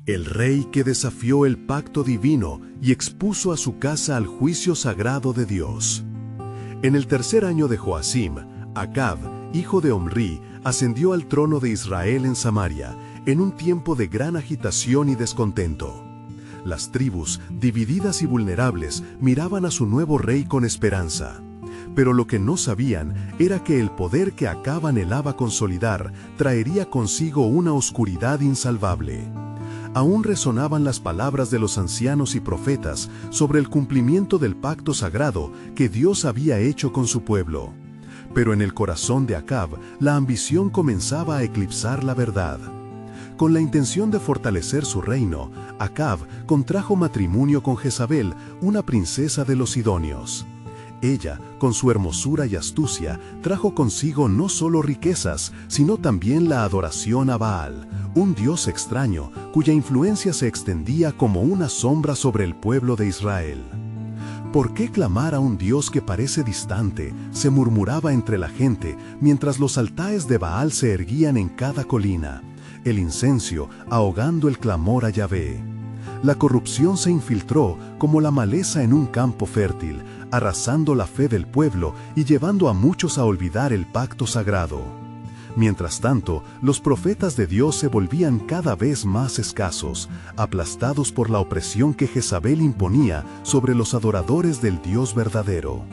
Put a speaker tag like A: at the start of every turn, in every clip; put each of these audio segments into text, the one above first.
A: el rey que desafió el pacto divino y expuso a su casa al juicio sagrado de Dios. En el tercer año de Joacim, Acab, hijo de Omri, ascendió al trono de Israel en Samaria, en un tiempo de gran agitación y descontento. Las tribus, divididas y vulnerables, miraban a su nuevo rey con esperanza. Pero lo que no sabían era que el poder que Acab anhelaba consolidar traería consigo una oscuridad insalvable. Aún resonaban las palabras de los ancianos y profetas sobre el cumplimiento del pacto sagrado que Dios había hecho con su pueblo. Pero en el corazón de Acab, la ambición comenzaba a eclipsar la verdad. Con la intención de fortalecer su reino, Acab contrajo matrimonio con Jezabel, una princesa de los sidonios. Ella, con su hermosura y astucia, trajo consigo no solo riquezas, sino también la adoración a Baal, un dios extraño cuya influencia se extendía como una sombra sobre el pueblo de Israel. ¿Por qué clamar a un dios que parece distante?, se murmuraba entre la gente, mientras los altares de Baal se erguían en cada colina, el incenso ahogando el clamor a Yahvé. La corrupción se infiltró como la maleza en un campo fértil, arrasando la fe del pueblo y llevando a muchos a olvidar el pacto sagrado. Mientras tanto, los profetas de Dios se volvían cada vez más escasos, aplastados por la opresión que Jezabel imponía sobre los adoradores del Dios verdadero.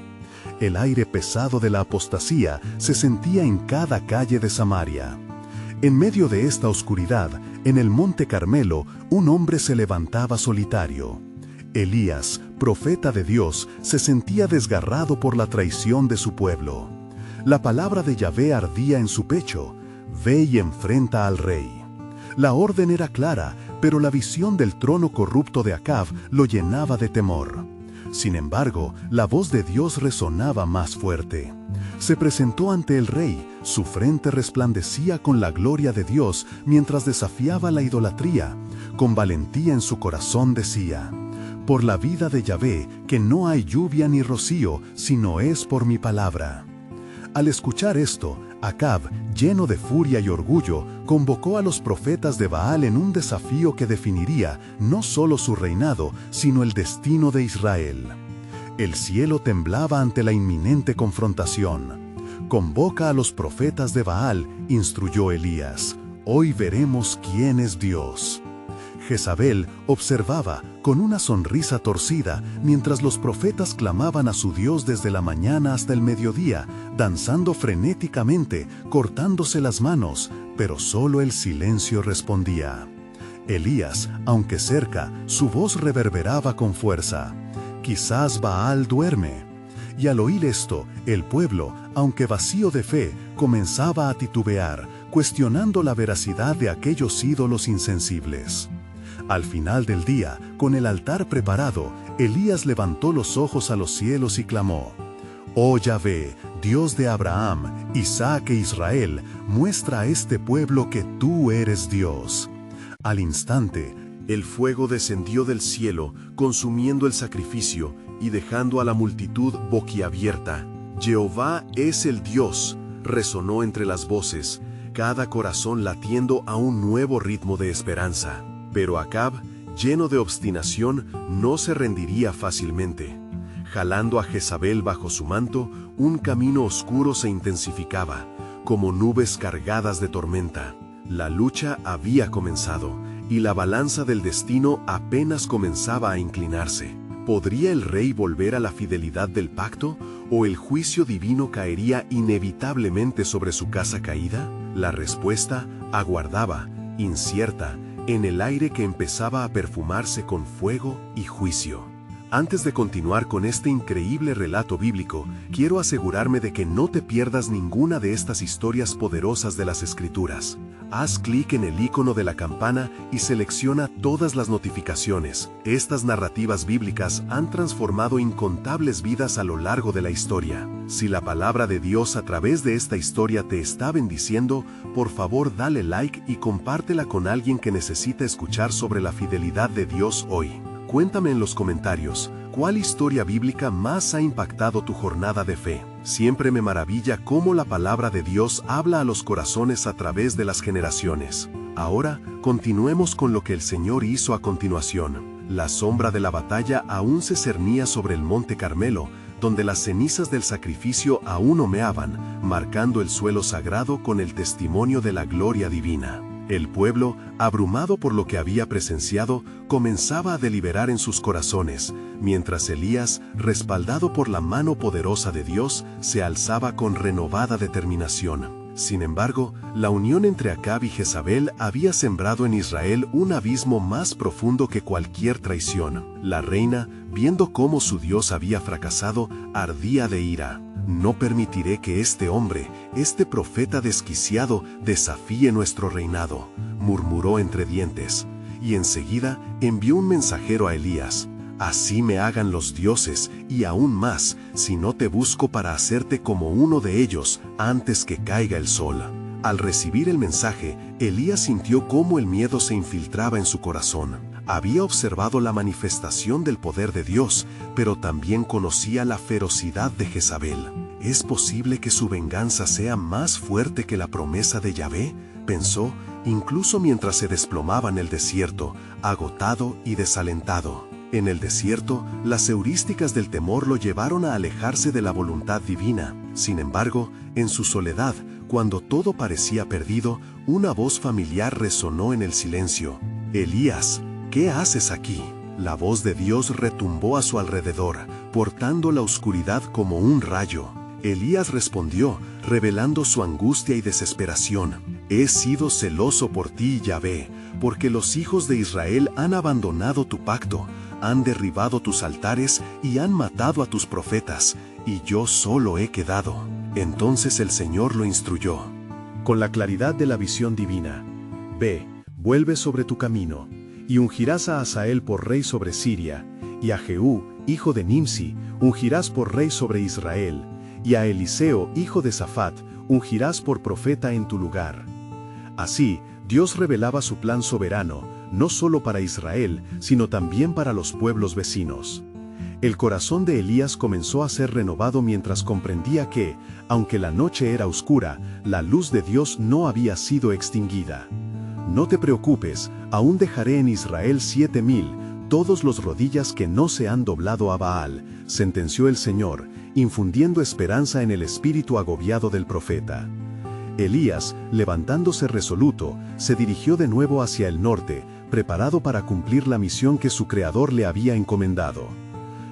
A: El aire pesado de la apostasía se sentía en cada calle de Samaria. En medio de esta oscuridad, en el monte Carmelo, un hombre se levantaba solitario. Elías, profeta de Dios, se sentía desgarrado por la traición de su pueblo. La palabra de Yahvé ardía en su pecho: ve y enfrenta al rey. La orden era clara, pero la visión del trono corrupto de Acab lo llenaba de temor. Sin embargo, la voz de Dios resonaba más fuerte. Se presentó ante el rey, su frente resplandecía con la gloria de Dios mientras desafiaba la idolatría. Con valentía en su corazón decía: por la vida de Yahvé, que no hay lluvia ni rocío, sino es por mi palabra. Al escuchar esto, Acab, lleno de furia y orgullo, convocó a los profetas de Baal en un desafío que definiría no solo su reinado, sino el destino de Israel. El cielo temblaba ante la inminente confrontación. Convoca a los profetas de Baal, instruyó Elías. Hoy veremos quién es Dios. Jezabel observaba con una sonrisa torcida mientras los profetas clamaban a su Dios desde la mañana hasta el mediodía, danzando frenéticamente, cortándose las manos, pero solo el silencio respondía. Elías, aunque cerca, su voz reverberaba con fuerza. Quizás Baal duerme. Y al oír esto, el pueblo, aunque vacío de fe, comenzaba a titubear, cuestionando la veracidad de aquellos ídolos insensibles. Al final del día, con el altar preparado, Elías levantó los ojos a los cielos y clamó: «Oh Yahvé, Dios de Abraham, Isaac e Israel, muestra a este pueblo que tú eres Dios». Al instante, el fuego descendió del cielo, consumiendo el sacrificio y dejando a la multitud boquiabierta. «Jehová es el Dios», resonó entre las voces, cada corazón latiendo a un nuevo ritmo de esperanza. Pero Acab, lleno de obstinación, no se rendiría fácilmente. Jalando a Jezabel bajo su manto, un camino oscuro se intensificaba, como nubes cargadas de tormenta. La lucha había comenzado, y la balanza del destino apenas comenzaba a inclinarse. ¿Podría el rey volver a la fidelidad del pacto, o el juicio divino caería inevitablemente sobre su casa caída? La respuesta aguardaba, incierta, en el aire que empezaba a perfumarse con fuego y juicio. Antes de continuar con este increíble relato bíblico, quiero asegurarme de que no te pierdas ninguna de estas historias poderosas de las Escrituras. Haz clic en el icono de la campana y selecciona todas las notificaciones. Estas narrativas bíblicas han transformado incontables vidas a lo largo de la historia. Si la palabra de Dios a través de esta historia te está bendiciendo, por favor dale like y compártela con alguien que necesita escuchar sobre la fidelidad de Dios hoy. Cuéntame en los comentarios, ¿cuál historia bíblica más ha impactado tu jornada de fe? Siempre me maravilla cómo la palabra de Dios habla a los corazones a través de las generaciones. Ahora, continuemos con lo que el Señor hizo a continuación. La sombra de la batalla aún se cernía sobre el monte Carmelo, donde las cenizas del sacrificio aún humeaban, marcando el suelo sagrado con el testimonio de la gloria divina. El pueblo, abrumado por lo que había presenciado, comenzaba a deliberar en sus corazones, mientras Elías, respaldado por la mano poderosa de Dios, se alzaba con renovada determinación. Sin embargo, la unión entre Acab y Jezabel había sembrado en Israel un abismo más profundo que cualquier traición. La reina, viendo cómo su Dios había fracasado, ardía de ira. No permitiré que este hombre, este profeta desquiciado, desafíe nuestro reinado, murmuró entre dientes, y enseguida envió un mensajero a Elías. Así me hagan los dioses, y aún más, si no te busco para hacerte como uno de ellos antes que caiga el sol. Al recibir el mensaje, Elías sintió cómo el miedo se infiltraba en su corazón. Había observado la manifestación del poder de Dios, pero también conocía la ferocidad de Jezabel. ¿Es posible que su venganza sea más fuerte que la promesa de Yahvé?, pensó, incluso mientras se desplomaba en el desierto, agotado y desalentado. En el desierto, las heurísticas del temor lo llevaron a alejarse de la voluntad divina. Sin embargo, en su soledad, cuando todo parecía perdido, una voz familiar resonó en el silencio. «Elías, ¿qué haces aquí?». La voz de Dios retumbó a su alrededor, portando la oscuridad como un rayo. Elías respondió, revelando su angustia y desesperación. «He sido celoso por ti, Yahvé, porque los hijos de Israel han abandonado tu pacto, han derribado tus altares y han matado a tus profetas, y yo solo he quedado». Entonces el Señor lo instruyó. Con la claridad de la visión divina: «Ve, vuelve sobre tu camino, y ungirás a Hazael por rey sobre Siria, y a Jehú, hijo de Nimsi, ungirás por rey sobre Israel, y a Eliseo, hijo de Safat, ungirás por profeta en tu lugar». Así, Dios revelaba su plan soberano, no solo para Israel, sino también para los pueblos vecinos. El corazón de Elías comenzó a ser renovado mientras comprendía que, aunque la noche era oscura, la luz de Dios no había sido extinguida. «No te preocupes, aún dejaré en Israel 7,000, todos los rodillas que no se han doblado a Baal», sentenció el Señor, infundiendo esperanza en el espíritu agobiado del profeta. Elías, levantándose resoluto, se dirigió de nuevo hacia el norte, preparado para cumplir la misión que su Creador le había encomendado.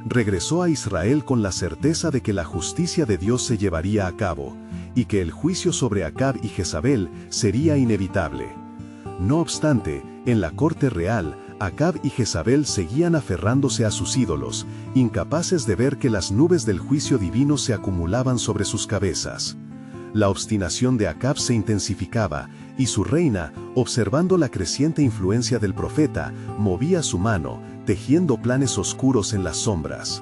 A: Regresó a Israel con la certeza de que la justicia de Dios se llevaría a cabo, y que el juicio sobre Acab y Jezabel sería inevitable. No obstante, en la corte real, Acab y Jezabel seguían aferrándose a sus ídolos, incapaces de ver que las nubes del juicio divino se acumulaban sobre sus cabezas. La obstinación de Acab se intensificaba, y su reina, observando la creciente influencia del profeta, movía su mano, tejiendo planes oscuros en las sombras.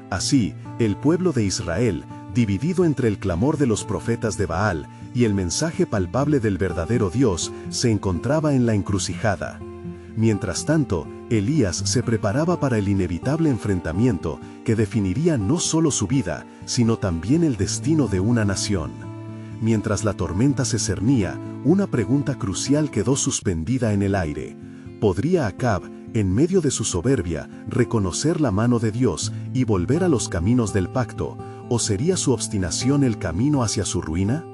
A: Así, el pueblo de Israel, dividido entre el clamor de los profetas de Baal y el mensaje palpable del verdadero Dios, se encontraba en la encrucijada. Mientras tanto, Elías se preparaba para el inevitable enfrentamiento que definiría no solo su vida, sino también el destino de una nación. Mientras la tormenta se cernía, una pregunta crucial quedó suspendida en el aire. ¿Podría Acab, en medio de su soberbia, reconocer la mano de Dios y volver a los caminos del pacto, o sería su obstinación el camino hacia su ruina?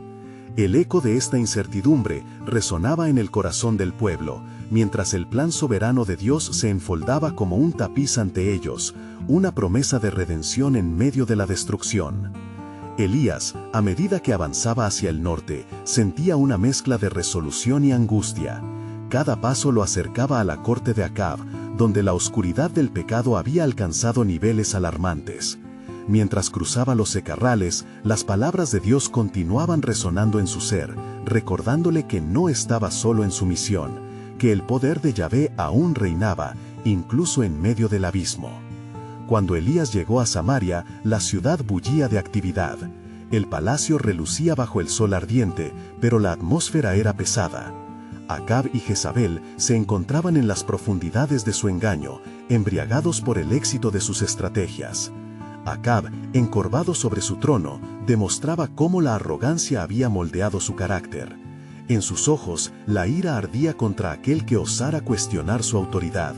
A: El eco de esta incertidumbre resonaba en el corazón del pueblo, mientras el plan soberano de Dios se enfoldaba como un tapiz ante ellos, una promesa de redención en medio de la destrucción. Elías, a medida que avanzaba hacia el norte, sentía una mezcla de resolución y angustia. Cada paso lo acercaba a la corte de Acab, donde la oscuridad del pecado había alcanzado niveles alarmantes. Mientras cruzaba los secarrales, las palabras de Dios continuaban resonando en su ser, recordándole que no estaba solo en su misión, que el poder de Yahvé aún reinaba, incluso en medio del abismo. Cuando Elías llegó a Samaria, la ciudad bullía de actividad. El palacio relucía bajo el sol ardiente, pero la atmósfera era pesada. Acab y Jezabel se encontraban en las profundidades de su engaño, embriagados por el éxito de sus estrategias. Acab, encorvado sobre su trono, demostraba cómo la arrogancia había moldeado su carácter. En sus ojos, la ira ardía contra aquel que osara cuestionar su autoridad.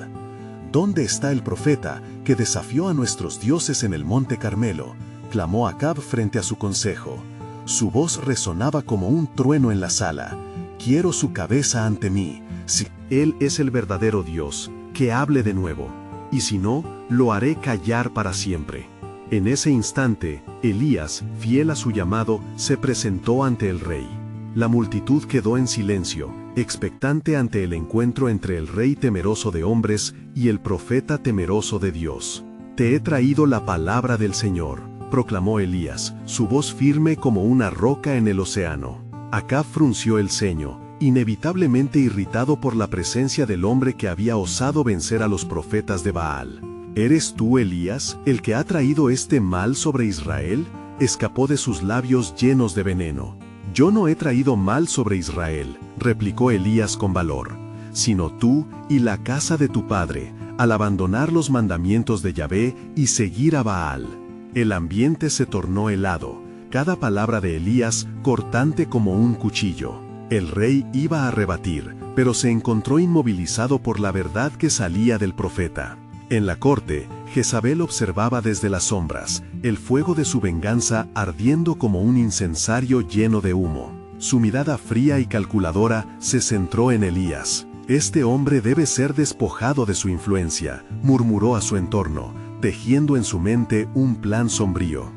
A: ¿Dónde está el profeta que desafió a nuestros dioses en el monte Carmelo?, clamó Acab frente a su consejo. Su voz resonaba como un trueno en la sala. Quiero su cabeza ante mí. Si él es el verdadero Dios, que hable de nuevo, y si no, lo haré callar para siempre. En ese instante, Elías, fiel a su llamado, se presentó ante el rey. La multitud quedó en silencio, expectante ante el encuentro entre el rey temeroso de hombres y el profeta temeroso de Dios. Te he traído la palabra del Señor, proclamó Elías, su voz firme como una roca en el océano. Acab frunció el ceño, inevitablemente irritado por la presencia del hombre que había osado vencer a los profetas de Baal. ¿Eres tú, Elías, el que ha traído este mal sobre Israel?, escapó de sus labios llenos de veneno. Yo no he traído mal sobre Israel, replicó Elías con valor, sino tú y la casa de tu padre, al abandonar los mandamientos de Yahvé y seguir a Baal. El ambiente se tornó helado, cada palabra de Elías cortante como un cuchillo. El rey iba a rebatir, pero se encontró inmovilizado por la verdad que salía del profeta. En la corte, Jezabel observaba desde las sombras, el fuego de su venganza ardiendo como un incensario lleno de humo. Su mirada fría y calculadora se centró en Elías. Este hombre debe ser despojado de su influencia, murmuró a su entorno, tejiendo en su mente un plan sombrío.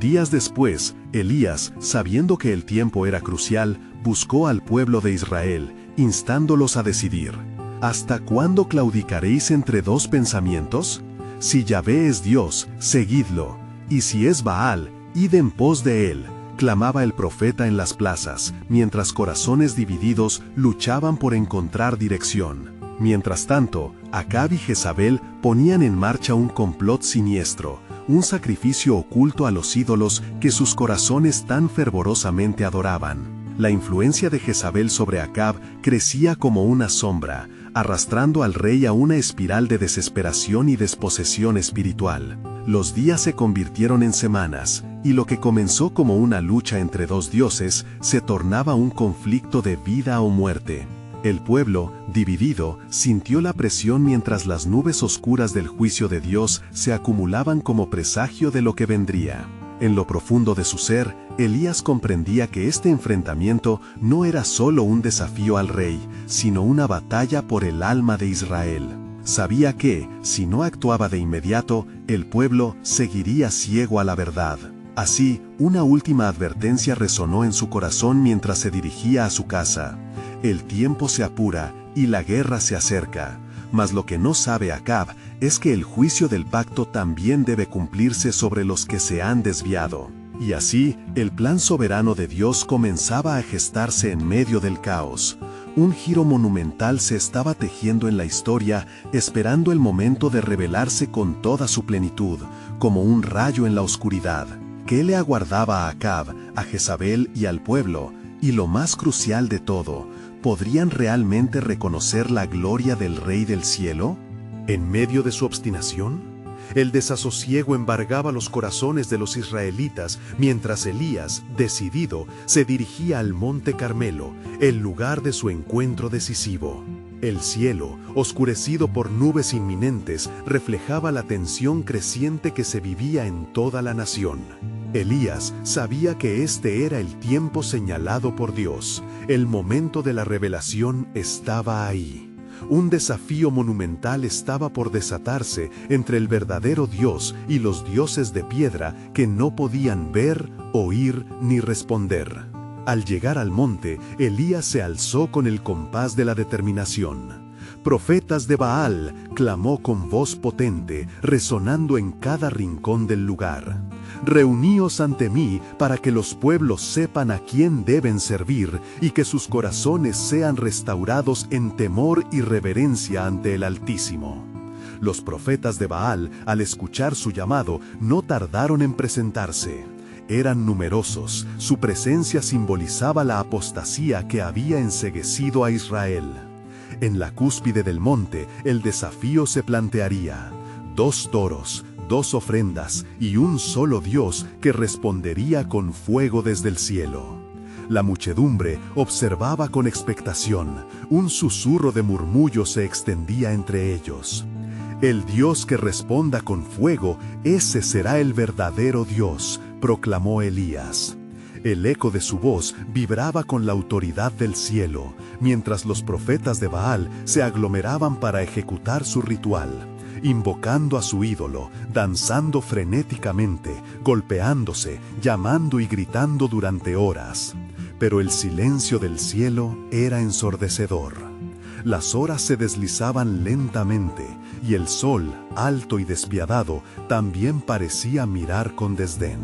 A: Días después, Elías, sabiendo que el tiempo era crucial, buscó al pueblo de Israel, instándolos a decidir. ¿Hasta cuándo claudicaréis entre dos pensamientos? Si Yahvé es Dios, seguidlo, y si es Baal, id en pos de él, clamaba el profeta en las plazas, mientras corazones divididos luchaban por encontrar dirección. Mientras tanto, Acab y Jezabel ponían en marcha un complot siniestro, un sacrificio oculto a los ídolos que sus corazones tan fervorosamente adoraban. La influencia de Jezabel sobre Acab crecía como una sombra, arrastrando al rey a una espiral de desesperación y desposesión espiritual. Los días se convirtieron en semanas, y lo que comenzó como una lucha entre dos dioses se tornaba un conflicto de vida o muerte. El pueblo, dividido, sintió la presión mientras las nubes oscuras del juicio de Dios se acumulaban como presagio de lo que vendría. En lo profundo de su ser, Elías comprendía que este enfrentamiento no era solo un desafío al rey, sino una batalla por el alma de Israel. Sabía que, si no actuaba de inmediato, el pueblo seguiría ciego a la verdad. Así, una última advertencia resonó en su corazón mientras se dirigía a su casa. El tiempo se apura y la guerra se acerca. Mas lo que no sabe Acab es que el juicio del pacto también debe cumplirse sobre los que se han desviado. Y así, el plan soberano de Dios comenzaba a gestarse en medio del caos. Un giro monumental se estaba tejiendo en la historia, esperando el momento de revelarse con toda su plenitud, como un rayo en la oscuridad. ¿Qué le aguardaba a Acab, a Jezabel y al pueblo? Y lo más crucial de todo, ¿podrían realmente reconocer la gloria del Rey del Cielo? En medio de su obstinación, el desasosiego embargaba los corazones de los israelitas mientras Elías, decidido, se dirigía al monte Carmelo, el lugar de su encuentro decisivo. El cielo, oscurecido por nubes inminentes, reflejaba la tensión creciente que se vivía en toda la nación. Elías sabía que este era el tiempo señalado por Dios. El momento de la revelación estaba ahí. Un desafío monumental estaba por desatarse entre el verdadero Dios y los dioses de piedra que no podían ver, oír ni responder. Al llegar al monte, Elías se alzó con el compás de la determinación. «Profetas de Baal», clamó con voz potente, resonando en cada rincón del lugar. «Reuníos ante mí para que los pueblos sepan a quién deben servir y que sus corazones sean restaurados en temor y reverencia ante el Altísimo». Los profetas de Baal, al escuchar su llamado, no tardaron en presentarse. Eran numerosos, su presencia simbolizaba la apostasía que había enceguecido a Israel. En la cúspide del monte, el desafío se plantearía: 2 toros, 2 ofrendas y un solo Dios que respondería con fuego desde el cielo. La muchedumbre observaba con expectación. Un susurro de murmullo se extendía entre ellos. El Dios que responda con fuego, ese será el verdadero Dios, proclamó Elías. El eco de su voz vibraba con la autoridad del cielo, mientras los profetas de Baal se aglomeraban para ejecutar su ritual, invocando a su ídolo, danzando frenéticamente, golpeándose, llamando y gritando durante horas. Pero el silencio del cielo era ensordecedor. Las horas se deslizaban lentamente, y el sol, alto y despiadado, también parecía mirar con desdén.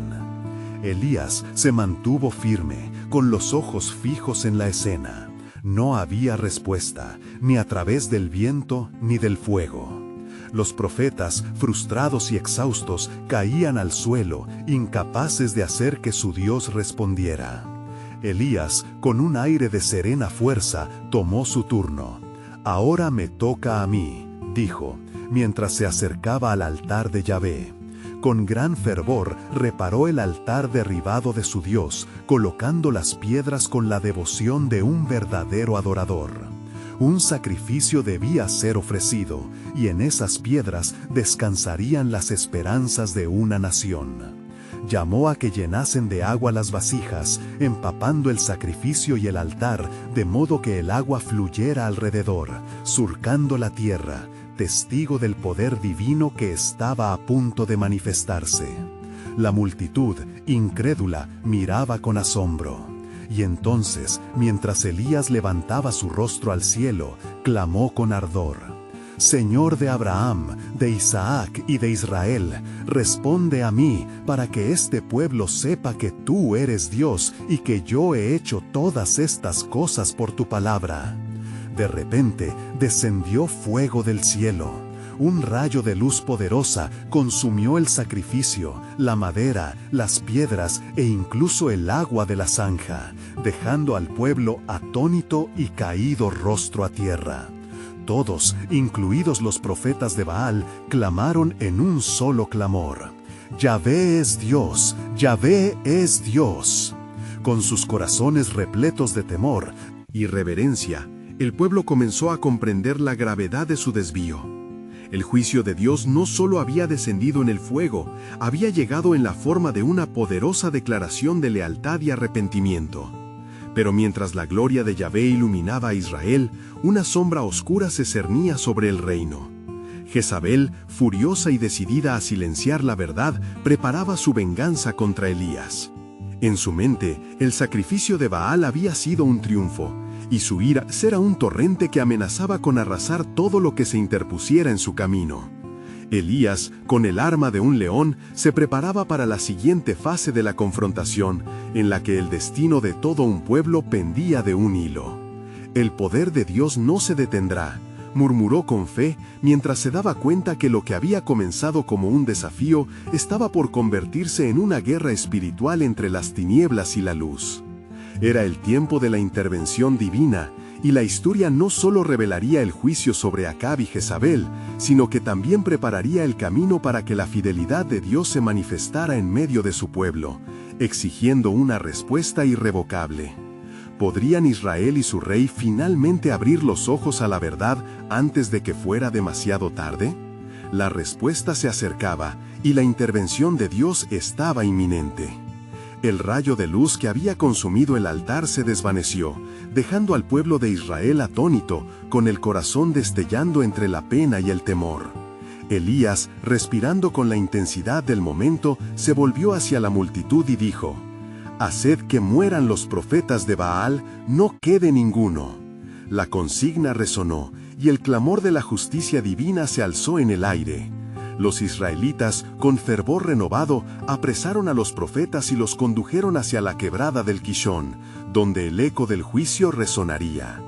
A: Elías se mantuvo firme, con los ojos fijos en la escena. No había respuesta, ni a través del viento ni del fuego. Los profetas, frustrados y exhaustos, caían al suelo, incapaces de hacer que su Dios respondiera. Elías, con un aire de serena fuerza, tomó su turno. «Ahora me toca a mí», dijo, mientras se acercaba al altar de Yahvé. Con gran fervor reparó el altar derribado de su Dios, colocando las piedras con la devoción de un verdadero adorador. Un sacrificio debía ser ofrecido, y en esas piedras descansarían las esperanzas de una nación. Llamó a que llenasen de agua las vasijas, empapando el sacrificio y el altar, de modo que el agua fluyera alrededor, surcando la tierra, testigo del poder divino que estaba a punto de manifestarse. La multitud, incrédula, miraba con asombro. Y entonces, mientras Elías levantaba su rostro al cielo, clamó con ardor: «Señor de Abraham, de Isaac y de Israel, responde a mí, para que este pueblo sepa que tú eres Dios y que yo he hecho todas estas cosas por tu palabra». De repente, descendió fuego del cielo. Un rayo de luz poderosa consumió el sacrificio, la madera, las piedras e incluso el agua de la zanja, dejando al pueblo atónito y caído rostro a tierra. Todos, incluidos los profetas de Baal, clamaron en un solo clamor: «Yahvé es Dios, Yahvé es Dios». Con sus corazones repletos de temor y reverencia, el pueblo comenzó a comprender la gravedad de su desvío. El juicio de Dios no solo había descendido en el fuego, había llegado en la forma de una poderosa declaración de lealtad y arrepentimiento. Pero mientras la gloria de Yahvé iluminaba a Israel, una sombra oscura se cernía sobre el reino. Jezabel, furiosa y decidida a silenciar la verdad, preparaba su venganza contra Elías. En su mente, el sacrificio de Baal había sido un triunfo, y su ira era un torrente que amenazaba con arrasar todo lo que se interpusiera en su camino. Elías, con el arma de un león, se preparaba para la siguiente fase de la confrontación, en la que el destino de todo un pueblo pendía de un hilo. «El poder de Dios no se detendrá», murmuró con fe, mientras se daba cuenta que lo que había comenzado como un desafío estaba por convertirse en una guerra espiritual entre las tinieblas y la luz. Era el tiempo de la intervención divina, y la historia no solo revelaría el juicio sobre Acab y Jezabel, sino que también prepararía el camino para que la fidelidad de Dios se manifestara en medio de su pueblo, exigiendo una respuesta irrevocable. ¿Podrían Israel y su rey finalmente abrir los ojos a la verdad antes de que fuera demasiado tarde? La respuesta se acercaba, y la intervención de Dios estaba inminente. El rayo de luz que había consumido el altar se desvaneció, dejando al pueblo de Israel atónito, con el corazón destellando entre la pena y el temor. Elías, respirando con la intensidad del momento, se volvió hacia la multitud y dijo: «Haced que mueran los profetas de Baal, no quede ninguno». La consigna resonó, y el clamor de la justicia divina se alzó en el aire. Los israelitas, con fervor renovado, apresaron a los profetas y los condujeron hacia la quebrada del Quishón, donde el eco del juicio resonaría.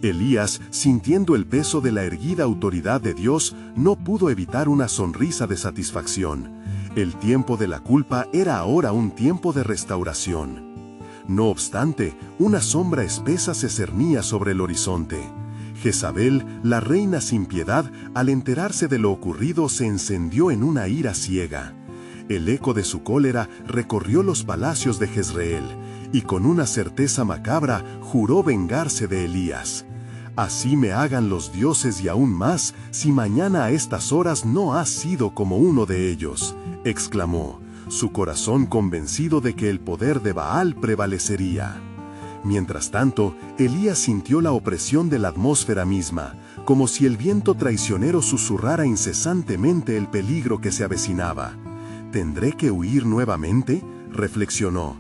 A: Elías, sintiendo el peso de la erguida autoridad de Dios, no pudo evitar una sonrisa de satisfacción. El tiempo de la culpa era ahora un tiempo de restauración. No obstante, una sombra espesa se cernía sobre el horizonte. Jezabel, la reina sin piedad, al enterarse de lo ocurrido, se encendió en una ira ciega. El eco de su cólera recorrió los palacios de Jezreel, y con una certeza macabra juró vengarse de Elías. «Así me hagan los dioses y aún más, si mañana a estas horas no has sido como uno de ellos», exclamó, su corazón convencido de que el poder de Baal prevalecería. Mientras tanto, Elías sintió la opresión de la atmósfera misma, como si el viento traicionero susurrara incesantemente el peligro que se avecinaba. «¿Tendré que huir nuevamente?», reflexionó.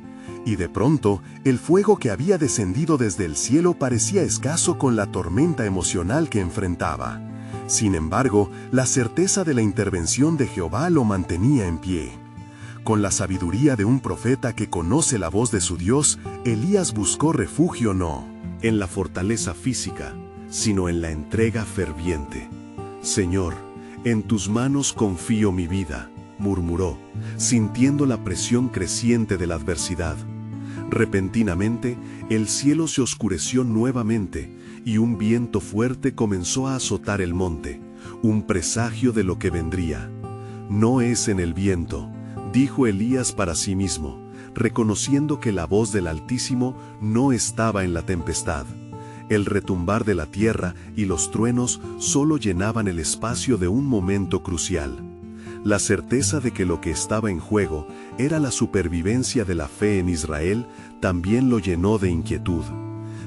A: Y de pronto, el fuego que había descendido desde el cielo parecía escaso con la tormenta emocional que enfrentaba. Sin embargo, la certeza de la intervención de Jehová lo mantenía en pie. Con la sabiduría de un profeta que conoce la voz de su Dios, Elías buscó refugio no en la fortaleza física, sino en la entrega ferviente. «Señor, en tus manos confío mi vida», murmuró, sintiendo la presión creciente de la adversidad. Repentinamente, el cielo se oscureció nuevamente, y un viento fuerte comenzó a azotar el monte, un presagio de lo que vendría. «No es en el viento», dijo Elías para sí mismo, reconociendo que la voz del Altísimo no estaba en la tempestad. El retumbar de la tierra y los truenos solo llenaban el espacio de un momento crucial. La certeza de que lo que estaba en juego era la supervivencia de la fe en Israel también lo llenó de inquietud.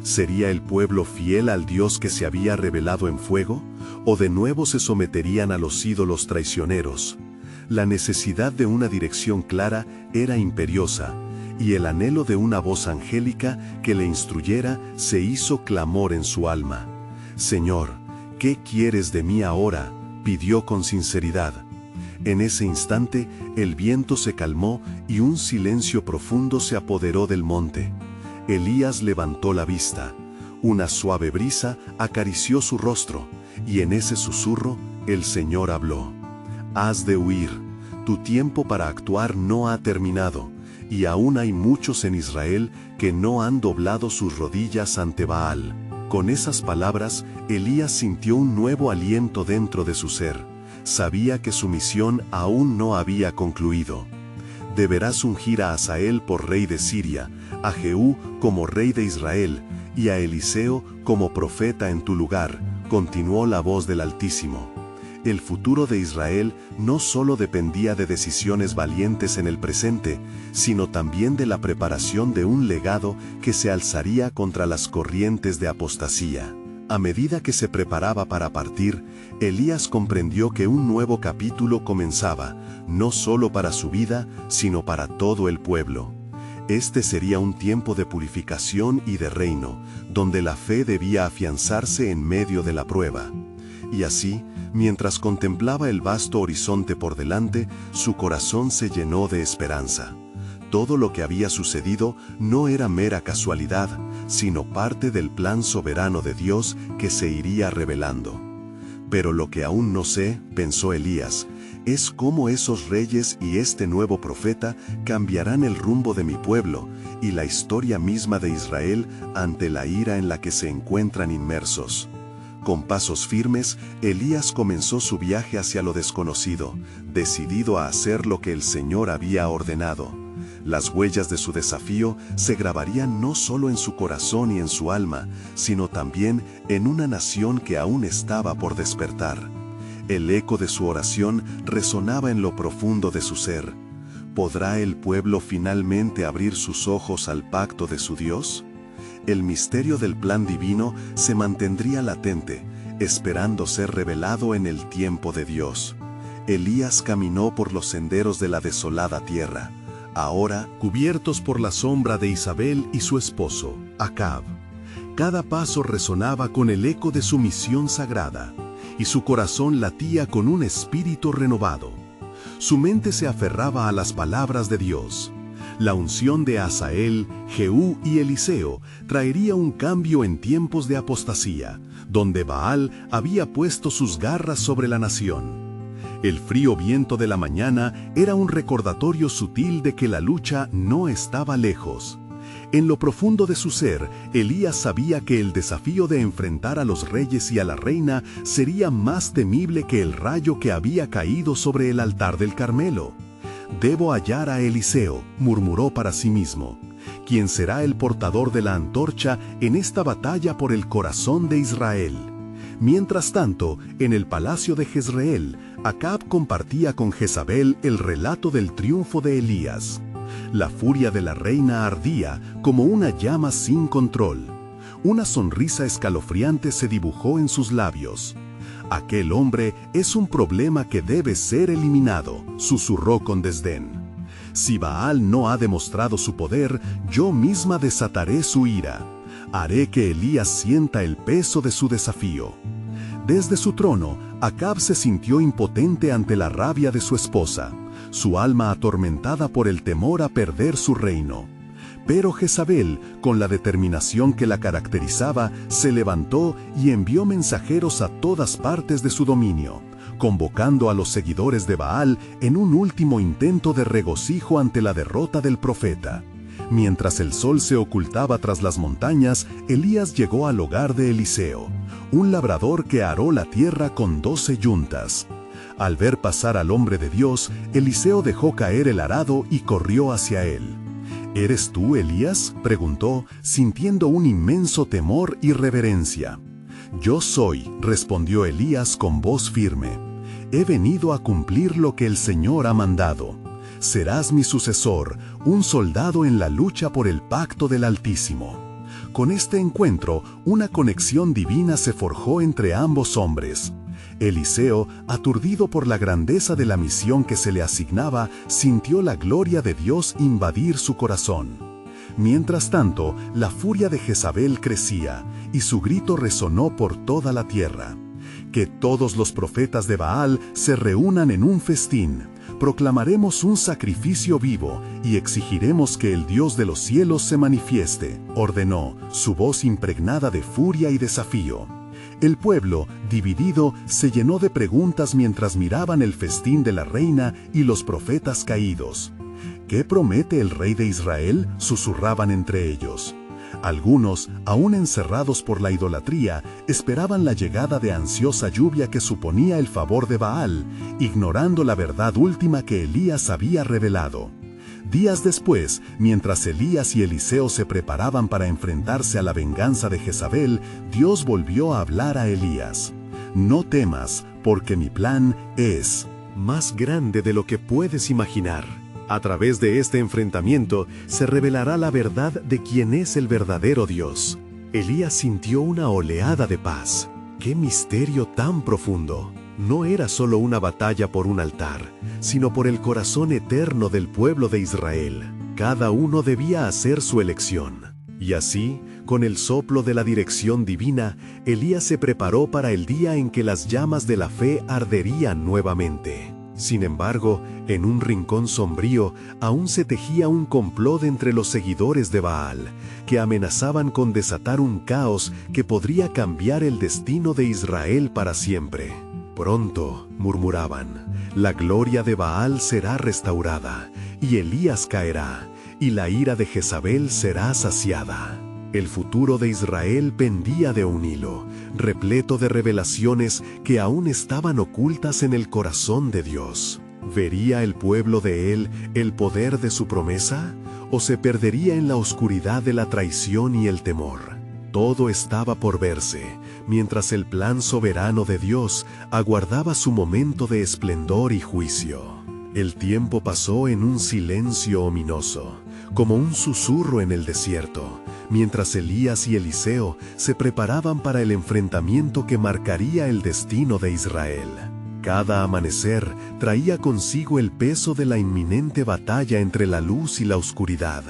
A: ¿Sería el pueblo fiel al Dios que se había revelado en fuego? ¿O de nuevo se someterían a los ídolos traicioneros? La necesidad de una dirección clara era imperiosa, y el anhelo de una voz angélica que le instruyera se hizo clamor en su alma. «Señor, ¿qué quieres de mí ahora?», pidió con sinceridad. En ese instante, el viento se calmó y un silencio profundo se apoderó del monte. Elías levantó la vista. Una suave brisa acarició su rostro, y en ese susurro, el Señor habló. «Has de huir. Tu tiempo para actuar no ha terminado, y aún hay muchos en Israel que no han doblado sus rodillas ante Baal». Con esas palabras, Elías sintió un nuevo aliento dentro de su ser. Sabía que su misión aún no había concluido. «Deberás ungir a Hazael por rey de Siria, a Jehú como rey de Israel, y a Eliseo como profeta en tu lugar», continuó la voz del Altísimo. El futuro de Israel no solo dependía de decisiones valientes en el presente, sino también de la preparación de un legado que se alzaría contra las corrientes de apostasía. A medida que se preparaba para partir, Elías comprendió que un nuevo capítulo comenzaba, no solo para su vida, sino para todo el pueblo. Este sería un tiempo de purificación y de reino, donde la fe debía afianzarse en medio de la prueba. Y así, mientras contemplaba el vasto horizonte por delante, su corazón se llenó de esperanza. Todo lo que había sucedido no era mera casualidad, sino parte del plan soberano de Dios que se iría revelando. «Pero lo que aún no sé», pensó Elías, «es cómo esos reyes y este nuevo profeta cambiarán el rumbo de mi pueblo y la historia misma de Israel ante la ira en la que se encuentran inmersos». Con pasos firmes, Elías comenzó su viaje hacia lo desconocido, decidido a hacer lo que el Señor había ordenado. Las huellas de su desafío se grabarían no solo en su corazón y en su alma, sino también en una nación que aún estaba por despertar. El eco de su oración resonaba en lo profundo de su ser. ¿Podrá el pueblo finalmente abrir sus ojos al pacto de su Dios? El misterio del plan divino se mantendría latente, esperando ser revelado en el tiempo de Dios. Elías caminó por los senderos de la desolada tierra, ahora cubiertos por la sombra de Isabel y su esposo, Acab. Cada paso resonaba con el eco de su misión sagrada, y su corazón latía con un espíritu renovado. Su mente se aferraba a las palabras de Dios. La unción de Hazael, Jehú y Eliseo traería un cambio en tiempos de apostasía, donde Baal había puesto sus garras sobre la nación. El frío viento de la mañana era un recordatorio sutil de que la lucha no estaba lejos. En lo profundo de su ser, Elías sabía que el desafío de enfrentar a los reyes y a la reina sería más temible que el rayo que había caído sobre el altar del Carmelo. «Debo hallar a Eliseo», murmuró para sí mismo, «quien será el portador de la antorcha en esta batalla por el corazón de Israel». Mientras tanto, en el palacio de Jezreel, Acab compartía con Jezabel el relato del triunfo de Elías. La furia de la reina ardía como una llama sin control. Una sonrisa escalofriante se dibujó en sus labios. «Aquel hombre es un problema que debe ser eliminado», susurró con desdén. «Si Baal no ha demostrado su poder, yo misma desataré su ira. Haré que Elías sienta el peso de su desafío». Desde su trono, Acab se sintió impotente ante la rabia de su esposa, su alma atormentada por el temor a perder su reino. Pero Jezabel, con la determinación que la caracterizaba, se levantó y envió mensajeros a todas partes de su dominio, convocando a los seguidores de Baal en un último intento de regocijo ante la derrota del profeta. Mientras el sol se ocultaba tras las montañas, Elías llegó al hogar de Eliseo, un labrador que aró la tierra con 12 yuntas. Al ver pasar al hombre de Dios, Eliseo dejó caer el arado y corrió hacia él. «¿Eres tú, Elías?», preguntó, sintiendo un inmenso temor y reverencia. «Yo soy», respondió Elías con voz firme. «He venido a cumplir lo que el Señor ha mandado. Serás mi sucesor, un soldado en la lucha por el pacto del Altísimo». Con este encuentro, una conexión divina se forjó entre ambos hombres. Eliseo, aturdido por la grandeza de la misión que se le asignaba, sintió la gloria de Dios invadir su corazón. Mientras tanto, la furia de Jezabel crecía, y su grito resonó por toda la tierra. «Que todos los profetas de Baal se reúnan en un festín. Proclamaremos un sacrificio vivo y exigiremos que el Dios de los cielos se manifieste», ordenó, su voz impregnada de furia y desafío. El pueblo, dividido, se llenó de preguntas mientras miraban el festín de la reina y los profetas caídos. «¿Qué promete el rey de Israel?», susurraban entre ellos. Algunos, aún encerrados por la idolatría, esperaban la llegada de ansiosa lluvia que suponía el favor de Baal, ignorando la verdad última que Elías había revelado. Días después, mientras Elías y Eliseo se preparaban para enfrentarse a la venganza de Jezabel, Dios volvió a hablar a Elías. «No temas, porque mi plan es más grande de lo que puedes imaginar. A través de este enfrentamiento se revelará la verdad de quién es el verdadero Dios». Elías sintió una oleada de paz. ¡Qué misterio tan profundo! No era solo una batalla por un altar, sino por el corazón eterno del pueblo de Israel. Cada uno debía hacer su elección. Y así, con el soplo de la dirección divina, Elías se preparó para el día en que las llamas de la fe arderían nuevamente. Sin embargo, en un rincón sombrío, aún se tejía un complot entre los seguidores de Baal, que amenazaban con desatar un caos que podría cambiar el destino de Israel para siempre. «Pronto», murmuraban, «la gloria de Baal será restaurada, y Elías caerá, y la ira de Jezabel será saciada». El futuro de Israel pendía de un hilo, repleto de revelaciones que aún estaban ocultas en el corazón de Dios. ¿Vería el pueblo de él el poder de su promesa? ¿O se perdería en la oscuridad de la traición y el temor? Todo estaba por verse, mientras el plan soberano de Dios aguardaba su momento de esplendor y juicio. El tiempo pasó en un silencio ominoso, como un susurro en el desierto, mientras Elías y Eliseo se preparaban para el enfrentamiento que marcaría el destino de Israel. Cada amanecer traía consigo el peso de la inminente batalla entre la luz y la oscuridad,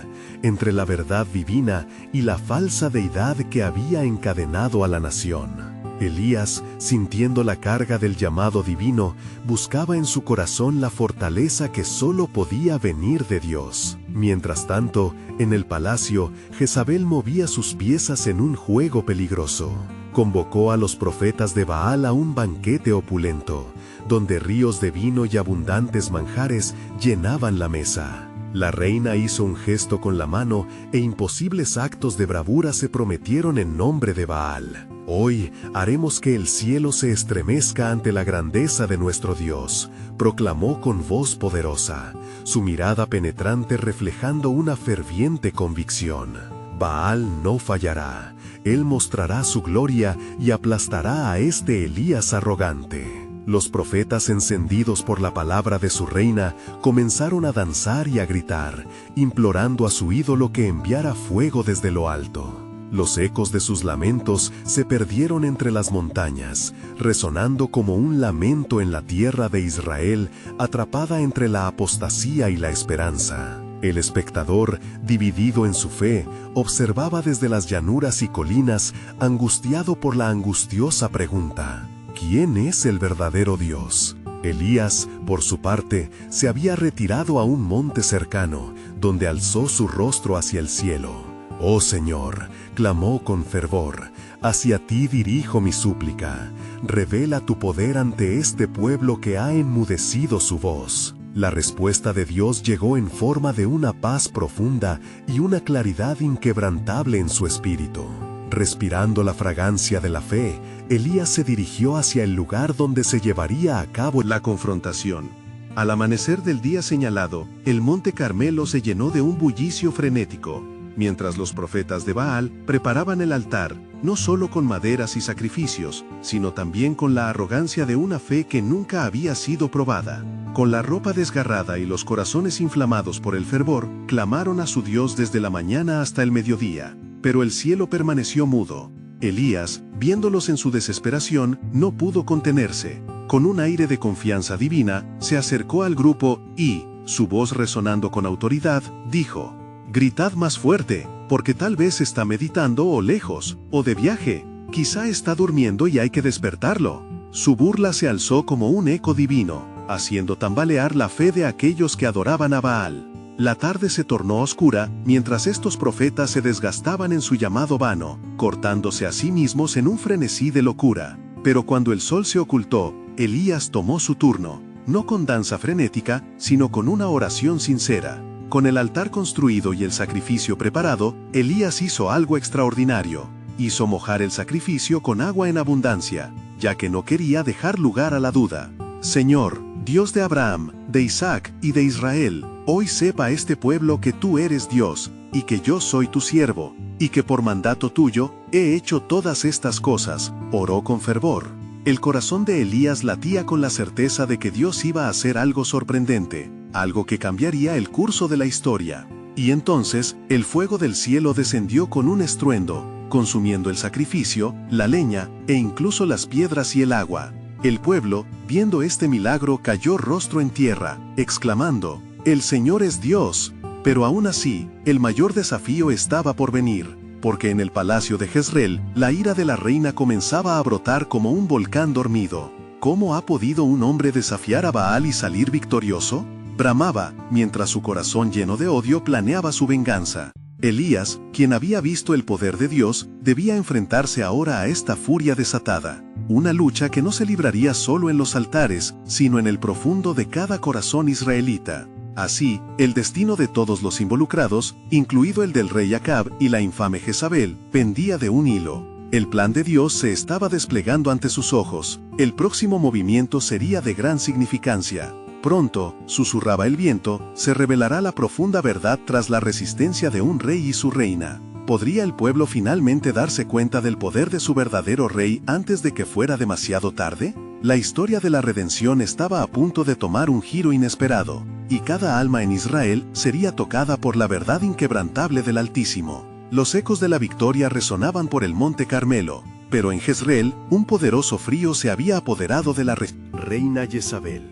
A: entre la verdad divina y la falsa deidad que había encadenado a la nación. Elías, sintiendo la carga del llamado divino, buscaba en su corazón la fortaleza que solo podía venir de Dios. Mientras tanto, en el palacio, Jezabel movía sus piezas en un juego peligroso. Convocó a los profetas de Baal a un banquete opulento, donde ríos de vino y abundantes manjares llenaban la mesa. La reina hizo un gesto con la mano e imposibles actos de bravura se prometieron en nombre de Baal. Hoy haremos que el cielo se estremezca ante la grandeza de nuestro Dios, proclamó con voz poderosa, su mirada penetrante reflejando una ferviente convicción. Baal no fallará, él mostrará su gloria y aplastará a este Elías arrogante. Los profetas, encendidos por la palabra de su reina, comenzaron a danzar y a gritar, implorando a su ídolo que enviara fuego desde lo alto. Los ecos de sus lamentos se perdieron entre las montañas, resonando como un lamento en la tierra de Israel, atrapada entre la apostasía y la esperanza. El espectador, dividido en su fe, observaba desde las llanuras y colinas, angustiado por la angustiosa pregunta: ¿quién es el verdadero Dios? Elías, por su parte, se había retirado a un monte cercano, donde alzó su rostro hacia el cielo. «Oh Señor», clamó con fervor, «hacia ti dirijo mi súplica. Revela tu poder ante este pueblo que ha enmudecido su voz». La respuesta de Dios llegó en forma de una paz profunda y una claridad inquebrantable en su espíritu. Respirando la fragancia de la fe, Elías se dirigió hacia el lugar donde se llevaría a cabo la confrontación. Al amanecer del día señalado, el monte Carmelo se llenó de un bullicio frenético, mientras los profetas de Baal preparaban el altar, no solo con maderas y sacrificios, sino también con la arrogancia de una fe que nunca había sido probada. Con la ropa desgarrada y los corazones inflamados por el fervor, clamaron a su Dios desde la mañana hasta el mediodía, pero el cielo permaneció mudo. Elías, viéndolos en su desesperación, no pudo contenerse. Con un aire de confianza divina, se acercó al grupo y, su voz resonando con autoridad, dijo: «Gritad más fuerte, porque tal vez está meditando o lejos, o de viaje. Quizá está durmiendo y hay que despertarlo». Su burla se alzó como un eco divino, haciendo tambalear la fe de aquellos que adoraban a Baal. La tarde se tornó oscura, mientras estos profetas se desgastaban en su llamado vano, cortándose a sí mismos en un frenesí de locura. Pero cuando el sol se ocultó, Elías tomó su turno, no con danza frenética, sino con una oración sincera. Con el altar construido y el sacrificio preparado, Elías hizo algo extraordinario. Hizo mojar el sacrificio con agua en abundancia, ya que no quería dejar lugar a la duda. «Señor, Dios de Abraham, de Isaac y de Israel, hoy sepa este pueblo que tú eres Dios, y que yo soy tu siervo, y que por mandato tuyo he hecho todas estas cosas», oró con fervor. El corazón de Elías latía con la certeza de que Dios iba a hacer algo sorprendente, algo que cambiaría el curso de la historia. Y entonces, el fuego del cielo descendió con un estruendo, consumiendo el sacrificio, la leña, e incluso las piedras y el agua. El pueblo, viendo este milagro, cayó rostro en tierra, exclamando: «El Señor es Dios». Pero aún así, el mayor desafío estaba por venir, porque en el palacio de Jezreel, la ira de la reina comenzaba a brotar como un volcán dormido. ¿Cómo ha podido un hombre desafiar a Baal y salir victorioso?, bramaba, mientras su corazón lleno de odio planeaba su venganza. Elías, quien había visto el poder de Dios, debía enfrentarse ahora a esta furia desatada. Una lucha que no se libraría solo en los altares, sino en el profundo de cada corazón israelita. Así, el destino de todos los involucrados, incluido el del rey Acab y la infame Jezabel, pendía de un hilo. El plan de Dios se estaba desplegando ante sus ojos. El próximo movimiento sería de gran significancia. Pronto, susurraba el viento, se revelará la profunda verdad tras la resistencia de un rey y su reina. ¿Podría el pueblo finalmente darse cuenta del poder de su verdadero rey antes de que fuera demasiado tarde? La historia de la redención estaba a punto de tomar un giro inesperado, y cada alma en Israel sería tocada por la verdad inquebrantable del Altísimo. Los ecos de la victoria resonaban por el monte Carmelo, pero en Jezreel, un poderoso frío se había apoderado de la reina Jezabel.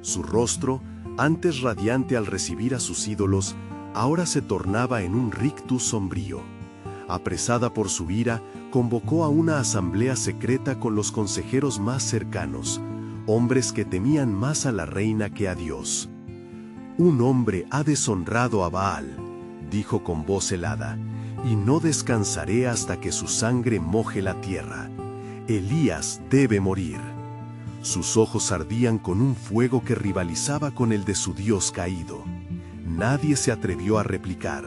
A: Su rostro, antes radiante al recibir a sus ídolos, ahora se tornaba en un rictus sombrío. Apresada por su ira, convocó a una asamblea secreta con los consejeros más cercanos, hombres que temían más a la reina que a Dios. «Un hombre ha deshonrado a Baal», dijo con voz helada, «y no descansaré hasta que su sangre moje la tierra. Elías debe morir». Sus ojos ardían con un fuego que rivalizaba con el de su Dios caído. Nadie se atrevió a replicar.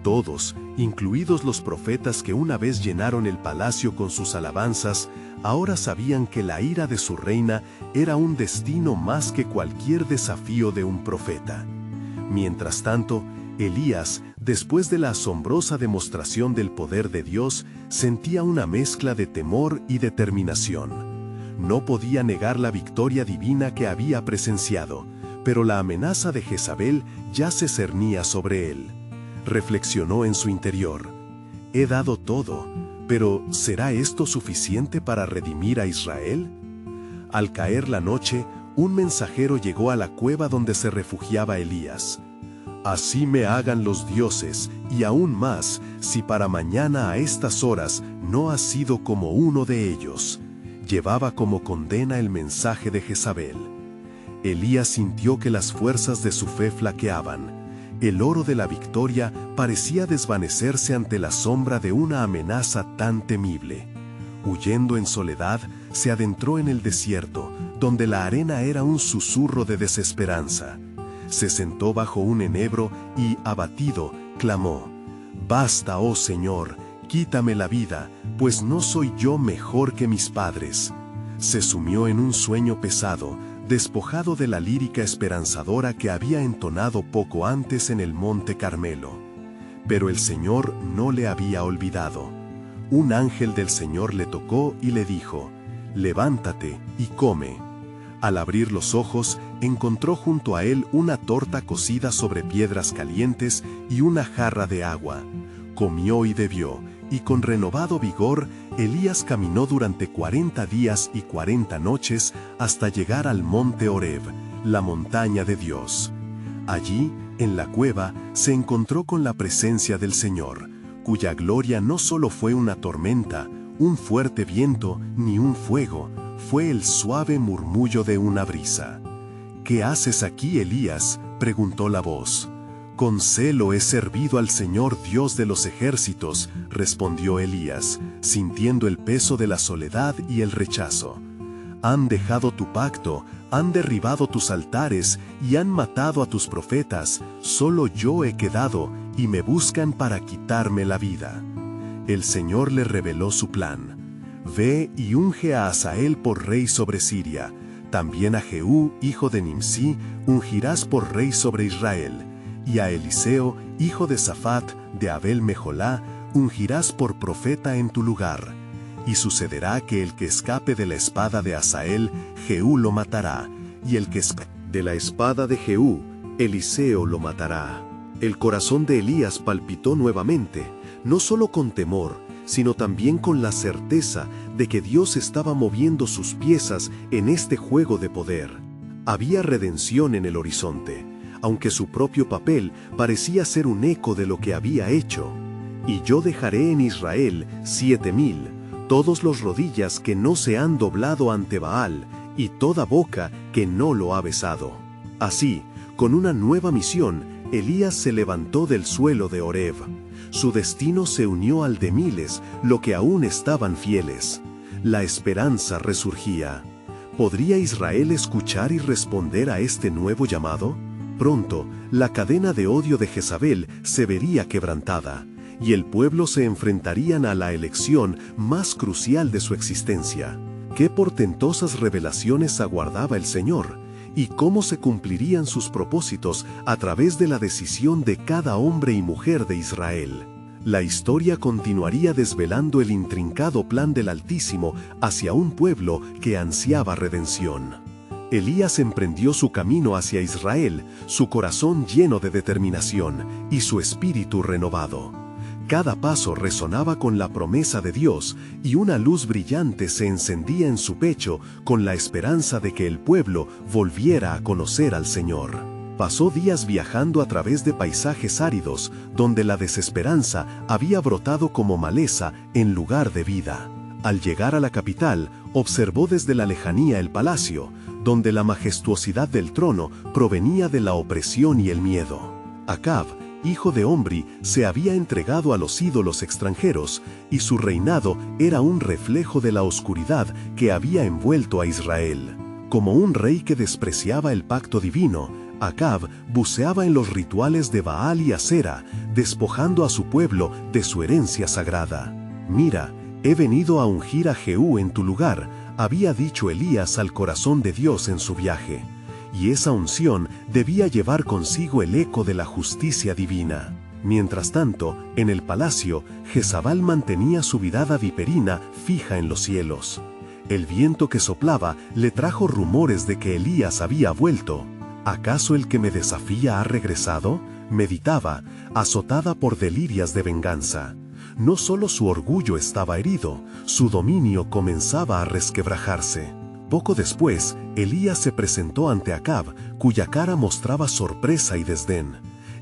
A: Todos, incluidos los profetas que una vez llenaron el palacio con sus alabanzas, ahora sabían que la ira de su reina era un destino más que cualquier desafío de un profeta. Mientras tanto, Elías, después de la asombrosa demostración del poder de Dios, sentía una mezcla de temor y determinación. No podía negar la victoria divina que había presenciado, pero la amenaza de Jezabel ya se cernía sobre él. Reflexionó en su interior: he dado todo, pero ¿será esto suficiente para redimir a Israel? Al caer la noche, un mensajero llegó a la cueva donde se refugiaba Elías. Así me hagan los dioses, y aún más, si para mañana a estas horas no has sido como uno de ellos. Llevaba como condena el mensaje de Jezabel. Elías sintió que las fuerzas de su fe flaqueaban. El oro de la victoria parecía desvanecerse ante la sombra de una amenaza tan temible. Huyendo en soledad, se adentró en el desierto, donde la arena era un susurro de desesperanza. Se sentó bajo un enebro y, abatido, clamó: «Basta, oh Señor, quítame la vida, pues no soy yo mejor que mis padres». Se sumió en un sueño pesado, despojado de la lírica esperanzadora que había entonado poco antes en el Monte Carmelo. Pero el Señor no le había olvidado. Un ángel del Señor le tocó y le dijo: «Levántate y come». Al abrir los ojos, encontró junto a él una torta cocida sobre piedras calientes y una jarra de agua. Comió y bebió, y con renovado vigor, Elías caminó durante 40 días y 40 noches hasta llegar al monte Horeb, la montaña de Dios. Allí, en la cueva, se encontró con la presencia del Señor, cuya gloria no solo fue una tormenta, un fuerte viento, ni un fuego, fue el suave murmullo de una brisa. «¿Qué haces aquí, Elías?», preguntó la voz. «Con celo he servido al Señor Dios de los ejércitos», respondió Elías, sintiendo el peso de la soledad y el rechazo. «Han dejado tu pacto, han derribado tus altares y han matado a tus profetas. Solo yo he quedado y me buscan para quitarme la vida». El Señor le reveló su plan. «Ve y unge a Hazael por rey sobre Siria. También a Jehú, hijo de Nimsi, ungirás por rey sobre Israel. Y a Eliseo, hijo de Safat, de Abel Meholá, ungirás por profeta en tu lugar. Y sucederá que el que escape de la espada de Hazael, Jehú lo matará, y el que escape de la espada de Jehú, Eliseo lo matará». El corazón de Elías palpitó nuevamente, no solo con temor, sino también con la certeza de que Dios estaba moviendo sus piezas en este juego de poder. Había redención en el horizonte, aunque su propio papel parecía ser un eco de lo que había hecho. «Y yo dejaré en Israel 7,000, todos los rodillas que no se han doblado ante Baal, y toda boca que no lo ha besado». Así, con una nueva misión, Elías se levantó del suelo de Horeb. Su destino se unió al de miles, lo que aún estaban fieles. La esperanza resurgía. ¿Podría Israel escuchar y responder a este nuevo llamado? Pronto, la cadena de odio de Jezabel se vería quebrantada, y el pueblo se enfrentarían a la elección más crucial de su existencia. ¿Qué portentosas revelaciones aguardaba el Señor? ¿Y cómo se cumplirían sus propósitos a través de la decisión de cada hombre y mujer de Israel? La historia continuaría desvelando el intrincado plan del Altísimo hacia un pueblo que ansiaba redención. Elías emprendió su camino hacia Israel, su corazón lleno de determinación y su espíritu renovado. Cada paso resonaba con la promesa de Dios y una luz brillante se encendía en su pecho con la esperanza de que el pueblo volviera a conocer al Señor. Pasó días viajando a través de paisajes áridos donde la desesperanza había brotado como maleza en lugar de vida. Al llegar a la capital, observó desde la lejanía el palacio, donde la majestuosidad del trono provenía de la opresión y el miedo. Acab, hijo de Omri, se había entregado a los ídolos extranjeros, y su reinado era un reflejo de la oscuridad que había envuelto a Israel. Como un rey que despreciaba el pacto divino, Acab buceaba en los rituales de Baal y Asera, despojando a su pueblo de su herencia sagrada. «Mira, he venido a ungir a Jehú en tu lugar», había dicho Elías al corazón de Dios en su viaje. Y esa unción debía llevar consigo el eco de la justicia divina. Mientras tanto, en el palacio, Jezabel mantenía su mirada viperina fija en los cielos. El viento que soplaba le trajo rumores de que Elías había vuelto. ¿Acaso el que me desafía ha regresado?, meditaba, azotada por delirios de venganza. No solo su orgullo estaba herido, su dominio comenzaba a resquebrajarse. Poco después, Elías se presentó ante Acab, cuya cara mostraba sorpresa y desdén.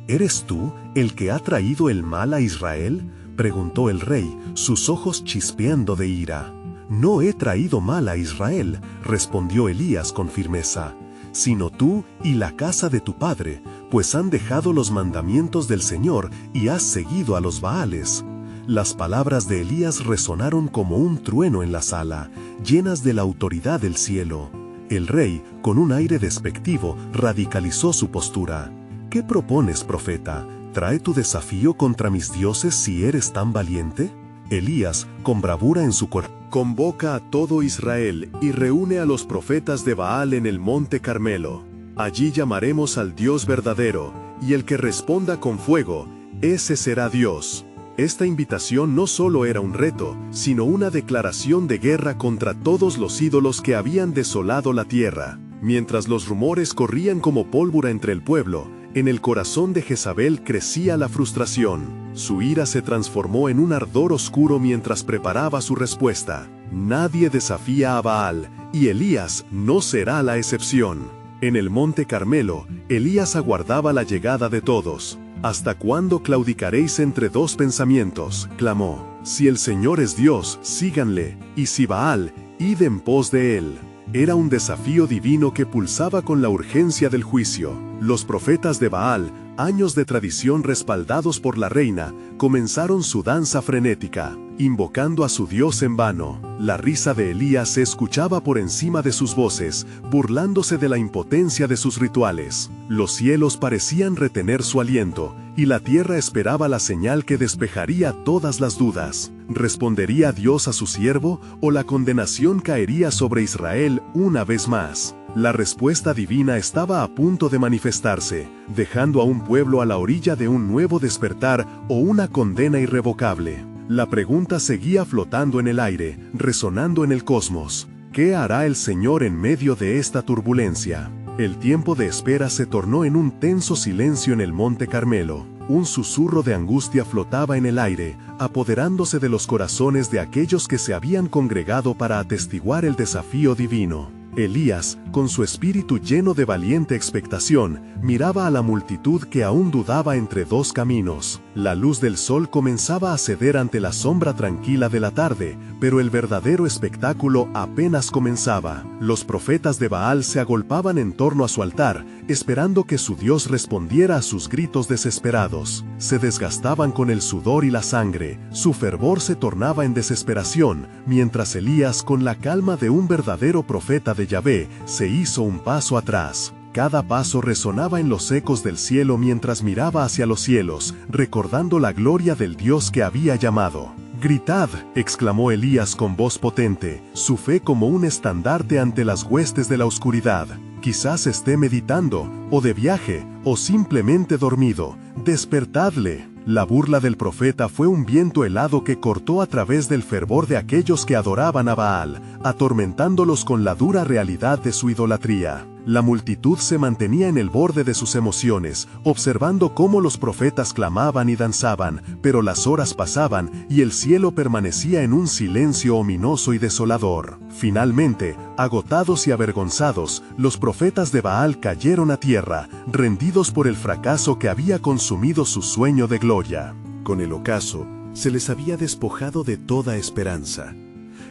A: «¿Eres tú el que ha traído el mal a Israel?», preguntó el rey, sus ojos chispeando de ira. «No he traído mal a Israel», respondió Elías con firmeza, «sino tú y la casa de tu padre, pues han dejado los mandamientos del Señor y has seguido a los Baales». Las palabras de Elías resonaron como un trueno en la sala, llenas de la autoridad del cielo. El rey, con un aire despectivo, radicalizó su postura. «¿Qué propones, profeta? ¿Trae tu desafío contra mis dioses si eres tan valiente?». Elías, con bravura en su corazón, «Convoca a todo Israel y reúne a los profetas de Baal en el monte Carmelo. Allí llamaremos al Dios verdadero, y el que responda con fuego, ese será Dios». Esta invitación no solo era un reto, sino una declaración de guerra contra todos los ídolos que habían desolado la tierra. Mientras los rumores corrían como pólvora entre el pueblo, en el corazón de Jezabel crecía la frustración. Su ira se transformó en un ardor oscuro mientras preparaba su respuesta. Nadie desafía a Baal, y Elías no será la excepción. En el monte Carmelo, Elías aguardaba la llegada de todos. «¿Hasta cuándo claudicaréis entre dos pensamientos?», clamó. «Si el Señor es Dios, síganle, y si Baal, id en pos de él». Era un desafío divino que pulsaba con la urgencia del juicio. Los profetas de Baal, años de tradición respaldados por la reina, comenzaron su danza frenética, invocando a su Dios en vano. La risa de Elías se escuchaba por encima de sus voces, burlándose de la impotencia de sus rituales. Los cielos parecían retener su aliento, y la tierra esperaba la señal que despejaría todas las dudas. ¿Respondería Dios a su siervo, o la condenación caería sobre Israel una vez más? La respuesta divina estaba a punto de manifestarse, dejando a un pueblo a la orilla de un nuevo despertar o una condena irrevocable. La pregunta seguía flotando en el aire, resonando en el cosmos. ¿Qué hará el Señor en medio de esta turbulencia? El tiempo de espera se tornó en un tenso silencio en el monte Carmelo. Un susurro de angustia flotaba en el aire, apoderándose de los corazones de aquellos que se habían congregado para atestiguar el desafío divino. Elías, con su espíritu lleno de valiente expectación, miraba a la multitud que aún dudaba entre dos caminos. La luz del sol comenzaba a ceder ante la sombra tranquila de la tarde, pero el verdadero espectáculo apenas comenzaba. Los profetas de Baal se agolpaban en torno a su altar, esperando que su Dios respondiera a sus gritos desesperados. Se desgastaban con el sudor y la sangre, su fervor se tornaba en desesperación, mientras Elías, con la calma de un verdadero profeta de Yahvé, se hizo un paso atrás. Cada paso resonaba en los ecos del cielo mientras miraba hacia los cielos, recordando la gloria del Dios que había llamado. «¡Gritad!», exclamó Elías con voz potente, su fe como un estandarte ante las huestes de la oscuridad. Quizás esté meditando, o de viaje, o simplemente dormido. «¡Despertadle!». La burla del profeta fue un viento helado que cortó a través del fervor de aquellos que adoraban a Baal, atormentándolos con la dura realidad de su idolatría. La multitud se mantenía en el borde de sus emociones, observando cómo los profetas clamaban y danzaban, pero las horas pasaban y el cielo permanecía en un silencio ominoso y desolador. Finalmente, agotados y avergonzados, los profetas de Baal cayeron a tierra, rendidos por el fracaso que había consumido su sueño de gloria. Con el ocaso, se les había despojado de toda esperanza.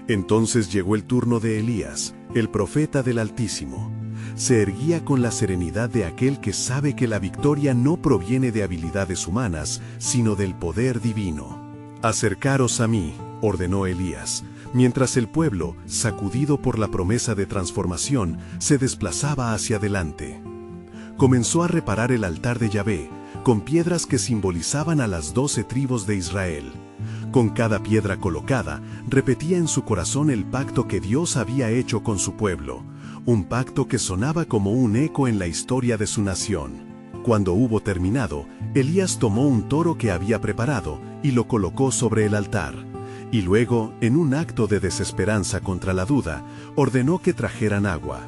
A: Entonces llegó el turno de Elías, el profeta del Altísimo. Se erguía con la serenidad de aquel que sabe que la victoria no proviene de habilidades humanas, sino del poder divino. «Acercaros a mí», ordenó Elías, mientras el pueblo, sacudido por la promesa de transformación, se desplazaba hacia adelante. comenzó a reparar el altar de Yahvé, con piedras que simbolizaban a las 12 tribus de Israel. Con cada piedra colocada, repetía en su corazón el pacto que Dios había hecho con su pueblo, un pacto que sonaba como un eco en la historia de su nación. Cuando hubo terminado, Elías tomó un toro que había preparado y lo colocó sobre el altar. Y luego, en un acto de desesperanza contra la duda, ordenó que trajeran agua.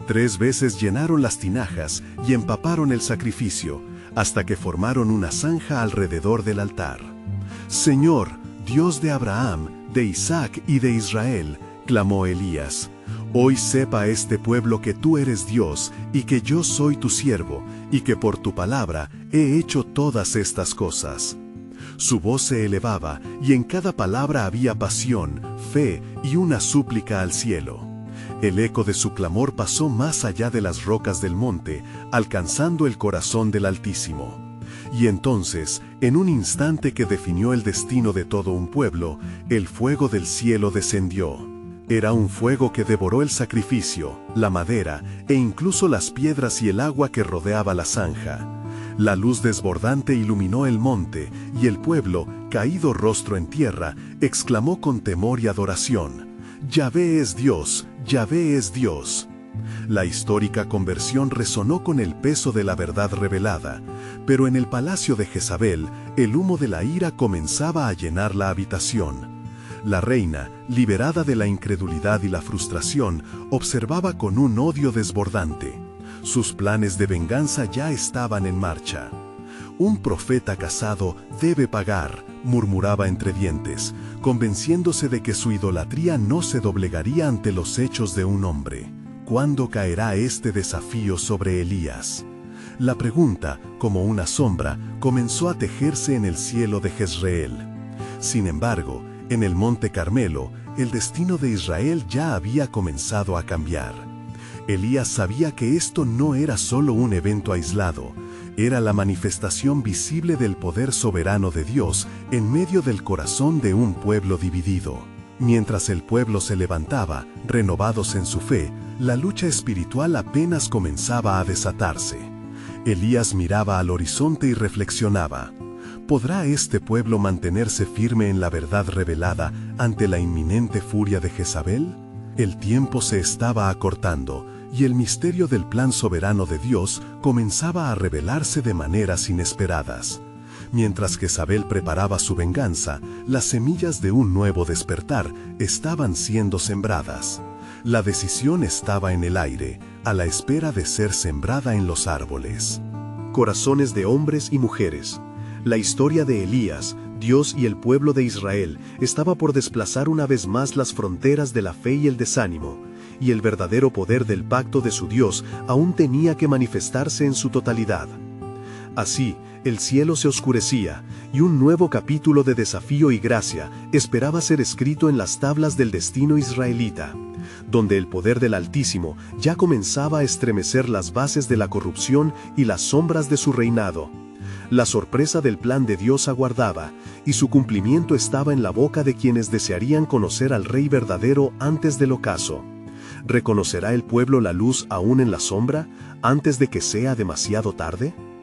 A: 3 veces llenaron las tinajas y empaparon el sacrificio, hasta que formaron una zanja alrededor del altar. «Señor, Dios de Abraham, de Isaac y de Israel», clamó Elías, «hoy sepa este pueblo que tú eres Dios y que yo soy tu siervo, y que por tu palabra he hecho todas estas cosas». Su voz se elevaba, y en cada palabra había pasión, fe y una súplica al cielo. El eco de su clamor pasó más allá de las rocas del monte, alcanzando el corazón del Altísimo. Y entonces, en un instante que definió el destino de todo un pueblo, el fuego del cielo descendió. Era un fuego que devoró el sacrificio, la madera e incluso las piedras y el agua que rodeaba la zanja. La luz desbordante iluminó el monte, y el pueblo, caído rostro en tierra, exclamó con temor y adoración: «Yahvé es Dios, Yahvé es Dios». La histórica conversión resonó con el peso de la verdad revelada, pero en el palacio de Jezabel, el humo de la ira comenzaba a llenar la habitación. La reina, liberada de la incredulidad y la frustración, observaba con un odio desbordante. Sus planes de venganza ya estaban en marcha. «Un profeta casado debe pagar», murmuraba entre dientes, convenciéndose de que su idolatría no se doblegaría ante los hechos de un hombre. ¿Cuándo caerá este desafío sobre Elías? La pregunta, como una sombra, comenzó a tejerse en el cielo de Jezreel. Sin embargo, en el Monte Carmelo, el destino de Israel ya había comenzado a cambiar. Elías sabía que esto no era solo un evento aislado, era la manifestación visible del poder soberano de Dios en medio del corazón de un pueblo dividido. Mientras el pueblo se levantaba, renovados en su fe, la lucha espiritual apenas comenzaba a desatarse. Elías miraba al horizonte y reflexionaba: ¿podrá este pueblo mantenerse firme en la verdad revelada ante la inminente furia de Jezabel? El tiempo se estaba acortando, y el misterio del plan soberano de Dios comenzaba a revelarse de maneras inesperadas. Mientras Jezabel preparaba su venganza, las semillas de un nuevo despertar estaban siendo sembradas. La decisión estaba en el aire, a la espera de ser sembrada en los árboles. Corazones de hombres y mujeres. La historia de Elías, Dios y el pueblo de Israel estaba por desplazar una vez más las fronteras de la fe y el desánimo, y el verdadero poder del pacto de su Dios aún tenía que manifestarse en su totalidad. Así, el cielo se oscurecía, y un nuevo capítulo de desafío y gracia esperaba ser escrito en las tablas del destino israelita, donde el poder del Altísimo ya comenzaba a estremecer las bases de la corrupción y las sombras de su reinado. La sorpresa del plan de Dios aguardaba, y su cumplimiento estaba en la boca de quienes desearían conocer al Rey verdadero antes del ocaso. ¿Reconocerá el pueblo la luz aún en la sombra, antes de que sea demasiado tarde?